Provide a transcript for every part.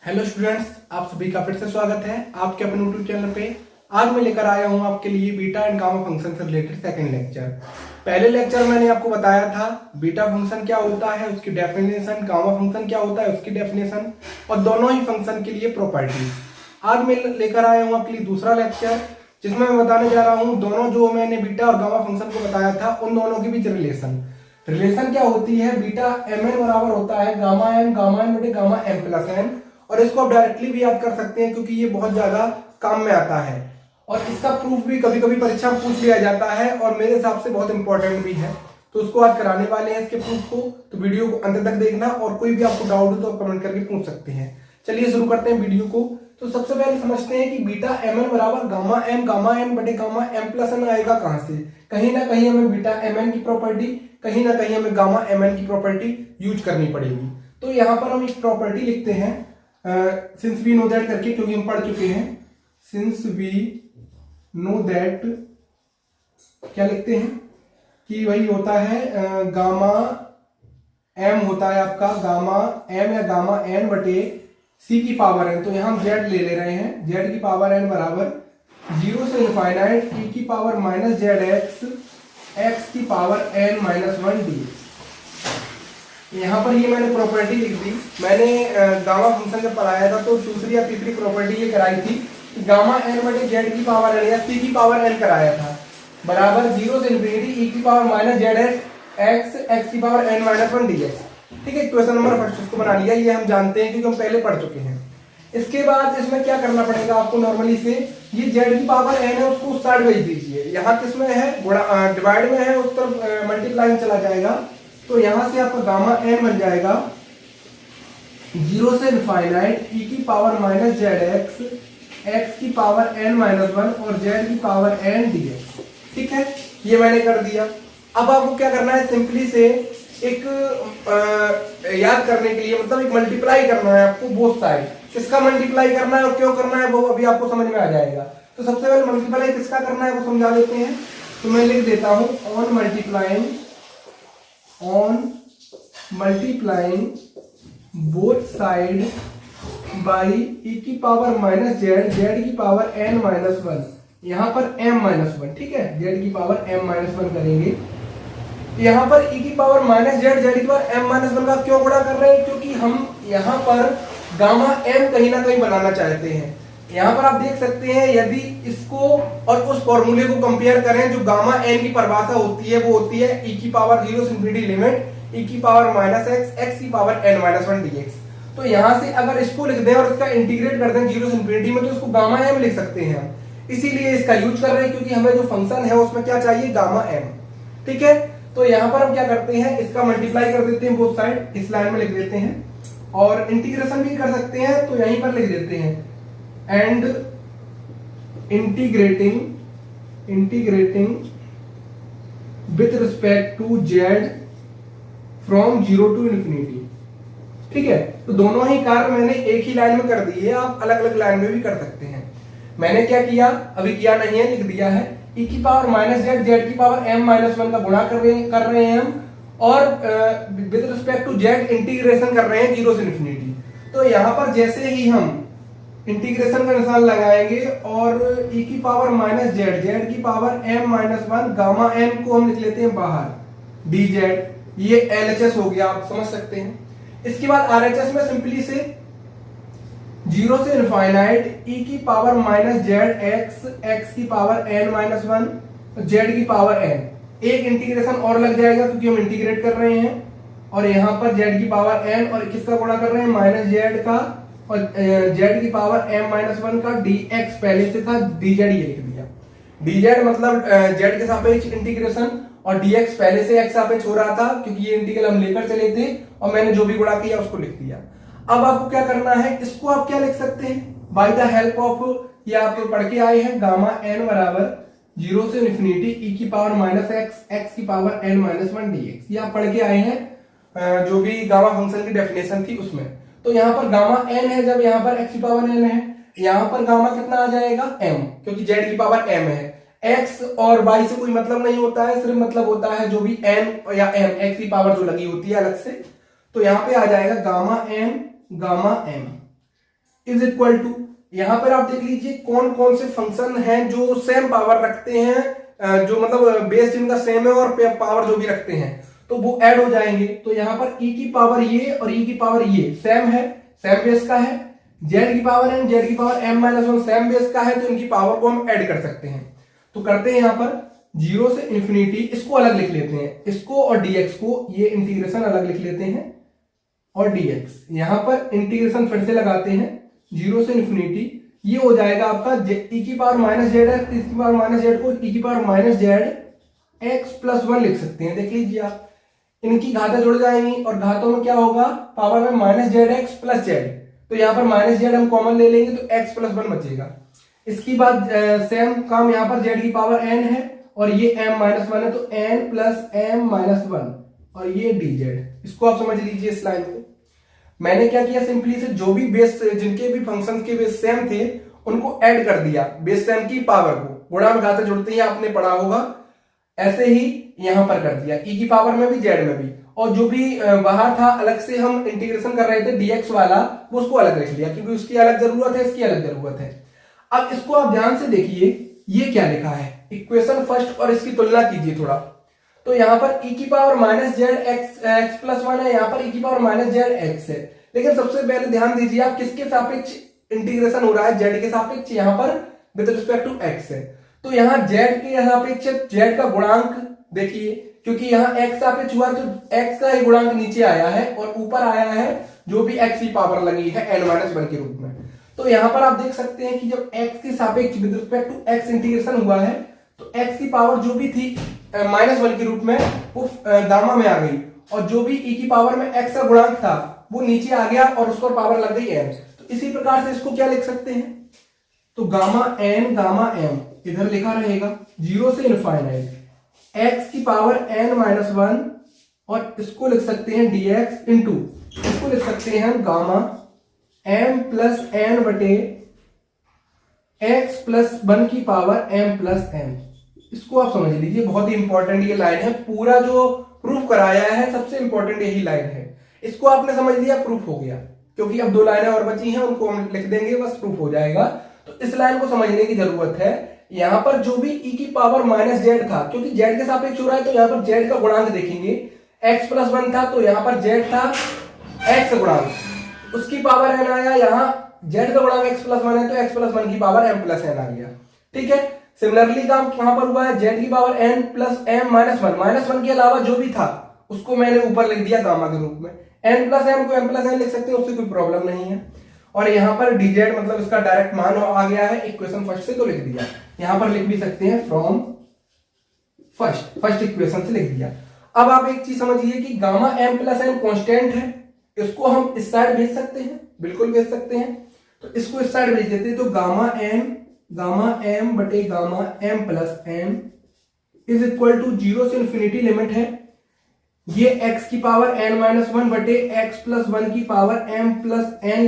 Hello students, आप सभी का फिर से स्वागत है आपके अपने यूट्यूब चैनल पे। आज मैं लेकर आया हूं आपके लिए बीटा एंड गामा फंक्शन से रिलेटेड सेकंड लेक्चर। पहले लेक्चर मैंने आपको बताया था बीटा फंक्शन क्या होता है, उसकी डेफिनेशन, गामा फंक्शन क्या होता है उसकी डेफिनेशन, और दोनों ही फंक्शन के लिए प्रॉपर्टीज। आज मैं लेकर आया हूँ आपके लिए दूसरा लेक्चर, जिसमें मैं बताने जा रहा हूँ दोनों जो मैंने बीटा और गामा फंक्शन को बताया था उन दोनों के बीच रिलेशन क्या होती है। बीटा एम एन बराबर होता है गामा एन बटे गामा एम प्लस एन, और इसको आप डायरेक्टली भी याद कर सकते हैं क्योंकि ये बहुत ज्यादा काम में आता है और इसका प्रूफ भी कभी कभी परीक्षा में पूछ लिया जाता है और मेरे हिसाब से बहुत इंपॉर्टेंट भी है। तो उसको आज कराने वाले हैं इसके प्रूफ को, तो वीडियो को अंत तक देखना और कोई भी आपको डाउट हो तो आप कमेंट करके पूछ सकते हैं। चलिए शुरू करते हैं वीडियो को। तो सबसे पहले समझते हैं कि बीटा एम एन बराबर गामा एन बटे गामा एम प्लस एन आएगा कहां से। कहीं ना कहीं हमें बीटा एम एन की प्रॉपर्टी, कहीं ना कहीं हमें गामा एम एन की प्रॉपर्टी यूज करनी पड़ेगी। तो यहाँ पर हम एक प्रॉपर्टी लिखते हैं सिंस वी नो दैट करके, क्योंकि हम पढ़ चुके हैं। सिंस वी नो दैट क्या लिखते हैं कि वही होता है गामा एम होता है आपका गामा एम या गामा एन बटे सी की पावर एन। तो यहां हम जेड ले रहे हैं, जेड की पावर एन बराबर 0 से इनफाइनाइट ई की पावर माइनस जेड एक्स की पावर एन माइनस 1 डी। यहाँ पर ये मैंने प्रॉपर्टी लिख दी। मैंने गामा फंक्शन जब पढ़ाया था तो दूसरी या तीसरी प्रॉपर्टी ये कराई थी कि गामा एन बटे जेड की पावर एन या सी की पावर एन कराया था बराबर 0 से इनफिनिटी ई की पावर माइनस जेड एक्स की power n minus 1 d x. ठीक है, क्वेश्चन नंबर फर्स्ट इसको बना लिया, ये हम जानते हैं क्योंकि हम पहले पढ़ चुके हैं। इसके बाद इसमें क्या करना पड़ेगा आपको, नॉर्मली से ये जेड की पावर एन है उसको उस साइड भेज दीजिए। यहाँ किसमें है, डिवाइड में है, उस तरफ मल्टीप्लाई में चला जाएगा। तो यहां से आपका गामा एन बन जाएगा 0 से इनफाइनाइट ई की पावर माइनस जेड एक्स की पावर एन माइनस 1 और जेड की पावर एन डी एक्स। ठीक है, ये मैंने कर दिया। अब आपको क्या करना है, सिंपली से एक याद करने के लिए, मतलब एक मल्टीप्लाई करना है आपको बोथ साइड। किसका मल्टीप्लाई करना है और क्यों करना है वो अभी आपको समझ में आ जाएगा। तो सबसे पहले मल्टीप्लाई किसका करना है वो समझा देते हैं। तो मैं लिख देता हूं on multiplying both side by e की पावर माइनस जेड की पावर एन माइनस 1, यहां पर m माइनस 1। ठीक है, जेड की पावर m माइनस 1 करेंगे। यहां पर e की पावर माइनस जेड की पावर m माइनस 1 का क्यों गुणा कर रहे हैं, क्योंकि हम यहां पर गामा m कहीं ना कहीं बनाना चाहते हैं। यहां पर आप देख सकते हैं, यदि इसको और उस फॉर्मूले को कंपेयर करें जो गामा n की परिभाषा होती है, वो होती है e की पावर 0 से इनफिनिटी लिमिट e की पावर माइनस एक्स की पावर n माइनस 1 dx। तो यहां से अगर इसको लिख दें और इसका इंटीग्रेट कर दें 0 से इनफिनिटी में, तो इसको गामा m लिख सकते हैं हम। इसीलिए इसका यूज कर रहे हैं क्योंकि हमें जो फंक्शन है उसमें क्या चाहिए, गामा m। ठीक है, तो यहां पर हम क्या करते हैं, इसका मल्टीप्लाई कर देते हैं बोथ साइड, इस लाइन में लिख देते हैं, और इंटीग्रेशन भी कर सकते हैं तो यहीं पर लिख देते हैं and integrating with respect to z from 0 to infinity. ठीक है, तो दोनों ही कार्य मैंने एक ही लाइन में कर दिए, आप अलग अलग लाइन में भी कर सकते हैं। मैंने क्या किया, अभी किया नहीं है, लिख दिया है e की पावर माइनस जेड की पावर m माइनस 1 का गुणा कर रहे हैं हम, और with respect to z integration कर रहे हैं 0 से इन्फिनिटी। तो यहां पर जैसे ही हम इंटीग्रेशन का निशान लगाएंगे और e की पावर माइनस जेड की power m minus 1 gamma m को हम लिख लेते हैं बाहर dz, ये LHS हो गया, आप समझ सकते हैं। इसके बाद RHS में सिंपली से 0 से इनफाइनाइट e की पावर माइनस जेड एक्स की पावर n माइनस 1 जेड की पावर n। एक इंटीग्रेशन और लग जाएगा क्योंकि हम इंटीग्रेट कर रहे हैं, और यहां पर जेड की पावर n और किसका गुणा कर रहे हैं, माइनस जेड का, और जेड की पावर m माइनस 1 का dx पहले से था, dz ये लिख दिया। dz मतलब जेड के सापेक्ष इंटीग्रेशन, और dx पहले से x सापेक्ष हो रहा था क्योंकि ये इंटीग्रल हम लेकर चले थे, और मैंने जो भी गुणा किया उसको लिख दिया। अब आपको क्या करना है, इसको आप क्या लिख सकते हैं, बाय द हेल्प ऑफ, ये आप पढ़ के आए हैं, गामा n बराबर 0 से इन्फिनिटी e की पावर माइनस एक्स की पावर n माइनस 1 dx। ये आप पढ़ के आए हैं जो भी गामा फंक्शन की डेफिनेशन थी उसमें। तो यहाँ पर गामा n है, जब यहाँ पर x की पावर n है, यहाँ पर गामा कितना आ जाएगा m, क्योंकि z की पावर m है। x और y से कोई मतलब नहीं होता है, सिर्फ मतलब होता है जो भी n या m, x की पावर जो लगी होती है अलग से। तो यहाँ पे आ जाएगा gamma m, is equal to, यहां पर आप देख लीजिए कौन कौन से फंक्शन हैं जो सेम पावर रखते हैं, जो मतलब बेस जिनका सेम है और पावर जो भी रखते हैं तो वो ऐड हो जाएंगे। तो यहां पर e की पावर ये और e की पावर ये सेम है, सेम बेस का है। z की पावर n, z की पावर m-1 सेम बेस का है, तो इनकी पावर को हम ऐड कर सकते हैं। तो करते हैं यहां पर 0 से इंफिनिटी, इसको अलग लिख लेते हैं, इसको और dx को, ये इंटीग्रेशन अलग लिख लेते हैं और dx यहां पर इंटीग्रेशन फिर से लगाते हैं 0 से इंफिनिटी, ये हो जाएगा आपका e की पावर माइनस जेड है, e की पावर माइनस जेड को e की power minus z x plus 1 लिख सकते हैं। देख लीजिए आप, इनकी घातें जुड़ जाएंगी और घातों में क्या होगा, पावर में minus z x plus Z, तो यहाँ पर माइनस जेड हम कॉमन ले लेंगे तो एक्स प्लस 1 बचेगा। इसकी बाद सेम काम यहाँ पर जेड की पावर एन है और ये m माइनस 1 है, तो n प्लस m माइनस 1 और ये dz, इसको आप समझ लीजिए इस लाइन को। मैंने क्या किया, सिंपली से जो भी बेस, जिनके भी फंक्शन के बेस सेम थे उनको ऐड कर दिया बेस सेम की पावर को, गुणा में घातें जुड़ते ही आपने पढ़ा होगा, ऐसे ही यहां पर कर दिया e की पावर में भी z में भी, और जो भी बाहर था अलग से हम इंटीग्रेशन कर रहे थे dx वाला, वो उसको अलग लिख लिया क्योंकि उसकी अलग जरूरत है, इसकी अलग जरूरत है। अब इसको आप ध्यान से देखिए, ये क्या लिखा है, इक्वेशन फर्स्ट और इसकी तुलना कीजिए थोड़ा। तो यहाँ पर e की power minus z x plus 1 है, यहाँ पर e की पावर माइनस जेड एक्स है, लेकिन सबसे पहले ध्यान दीजिए आप किसके सापेक्ष इंटीग्रेशन हो रहा है, z के सापेक्ष, यहाँ पर विद रिस्पेक्ट टू x है। तो यहाँ z के सापेक्ष z का गुणांक देखिए, क्योंकि यहाँ x सापेक्ष हुआ तो x का ही गुणांक नीचे आया है और ऊपर आया है जो भी x की पावर लगी है n-1 के रूप में। तो यहाँ पर आप देख सकते हैं कि जब x के सापेक्ष with respect to x integration हुआ है तो x की पावर जो भी थी -1 के रूप में वो गामा में आ गई, और जो भी e की पावर में x का गुणांक था वो नीचे आ गया और उस पर पावर लग गई n। तो इसी प्रकार से इसको क्या लिख सकते हैं, तो गामा n गामा m इधर लिखा रहेगा 0 से इनफाइनाइट x की पावर n-1, और इसको लिख सकते हैं dx इंटू, इसको लिख सकते हैं गामा m प्लस n बटे x प्लस 1 की पावर m प्लस n। इसको आप समझ लीजिए, बहुत ही इंपॉर्टेंट ये लाइन है, पूरा जो प्रूफ कराया है सबसे इंपॉर्टेंट यही लाइन है। इसको आपने समझ लिया, प्रूफ हो गया, क्योंकि अब 2 लाइनें और बची हैं उनको हम लिख देंगे, बस प्रूफ हो जाएगा। तो इस लाइन को समझने की जरूरत है। यहाँ पर जो भी e की पावर माइनस जेड था, क्योंकि z के सापेक्ष हो रहा है तो यहाँ पर z का गुणांक देखेंगे, x प्लस 1 था तो यहाँ पर z था x गुणांक, उसकी पावर n आया, यहाँ z का गुणांक x प्लस 1 है तो x प्लस 1 की पावर m प्लस n आ गया। ठीक है, सिमिलरली काम कहां पर हुआ है, z की power n plus m minus 1, -1 के अलावा जो भी था उसको मैंने ऊपर लिख दिया गामा के रूप में, n प्लस m को m प्लस n लिख सकते हैं, उससे कोई प्रॉब्लम नहीं है। और यहाँ पर dz मतलब इसका डायरेक्ट मान आ गया है इक्वेशन फर्स्ट से, तो लिख दिया। यहाँ पर लिख भी सकते हैं फ्रॉम फर्स्ट इक्वेशन से लिख दिया। अब आप एक चीज समझिए कि gamma m plus n constant है, इसको हम इस साइड भेज सकते हैं, बिल्कुल भेज सकते हैं। तो इसको इस साइड भेज देते हैं, तो गामा m बटे gamma m plus n is equal to 0 से इंफिनिटी लिमिट है, ये x की पावर n-1 बटे x प्लस 1 की पावर m प्लस n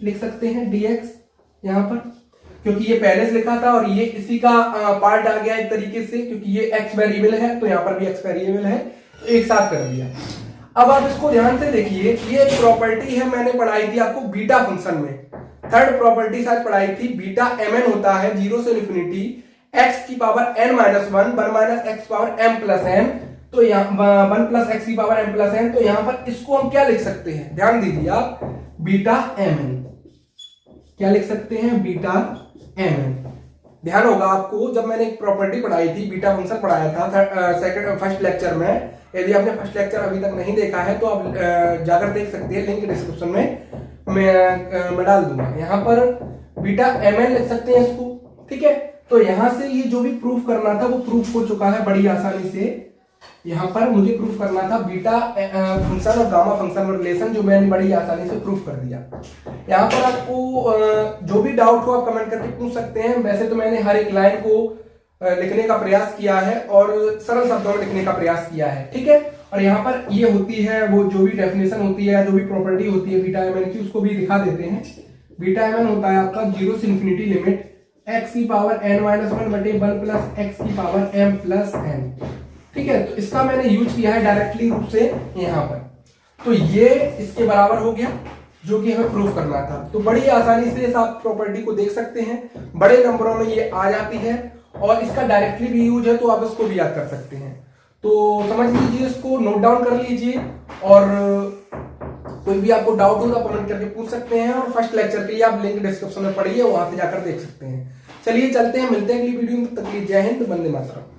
लिख सकते हैं dx यहाँ पर, क्योंकि ये पहले से लिखा था और ये इसी का पार्ट आ गया एक तरीके से, क्योंकि ये x वेरिएबल है तो यहाँ पर भी x वेरिएबल है, तो एक साथ कर दिया। अब आप इसको ध्यान से देखिए, ये एक प्रॉपर्टी है, मैंने पढ़ाई थी आपको बीटा फंक्शन में, थर्ड प्रॉपर्टी शायद पढ़ाई थी, बीटा mn होता है 0 से इंफिनिटी x की power n-1 1 minus x power m plus n, तो यहाँ 1 प्लस x की पावर m प्लस n, तो यहाँ पर इसको हम क्या लिख सकते हैं, ध्यान दीजिए आप, बीटा mn, क्या लिख सकते हैं, बीटा mn। ध्यान होगा आपको, जब मैंने एक प्रॉपर्टी पढ़ाई थी, बीटा फंक्शन पढ़ाया था फर्स्ट लेक्चर में, यदि आपने फर्स्ट लेक्चर अभी तक नहीं देखा है तो आप जाकर देख सकते हैं, लिंक डिस्क्रिप्शन में मैं डाल दूंगा। यहाँ पर बीटा mn लिख सकते हैं इसको, ठीक है। तो यहां से ये जो भी प्रूफ करना था वो प्रूफ हो चुका है बड़ी आसानी से। यहाँ पर मुझे प्रूफ करना था बीटा फंक्शन और गामा फंक्शन में रिलेशन, जो मैंने बड़ी आसानी से प्रूफ कर दिया। यहाँ पर आपको जो भी डाउट हो आप कमेंट करके पूछ सकते हैं। वैसे तो मैंने हर एक लाइन को लिखने का प्रयास किया है और सरल शब्दों में लिखने का प्रयास किया है, ठीक है। और यहाँ पर ये होती है वो जो भी डेफिनेशन होती है, जो भी प्रॉपर्टी होती है बीटा mn की, उसको भी दिखा देते हैं। बीटा mn होता है आपका 0 से इंफिनिटी लिमिट x की पावर n-1 बटे 1 प्लस x की पावर m प्लस n, ठीक है। तो इसका मैंने यूज किया है डायरेक्टली रूप से यहाँ पर, तो ये इसके बराबर हो गया, जो कि हमें प्रूफ करना था। तो बड़ी आसानी से इस आप प्रॉपर्टी को देख सकते हैं, बड़े नंबरों में ये आ जाती है और इसका डायरेक्टली भी यूज है, तो आप इसको भी याद कर सकते हैं। तो समझ लीजिए, इसको नोट डाउन कर लीजिए और कोई भी आपको डाउट हो तो कमेंट करके पूछ सकते हैं। और फर्स्ट लेक्चर के लिए आप लिंक डिस्क्रिप्शन में पढ़िए, वहां से जाकर देख सकते हैं। चलिए चलते हैं, मिलते हैं अगली वीडियो में। तब तक के लिए जय हिंद, वंदे मातरम।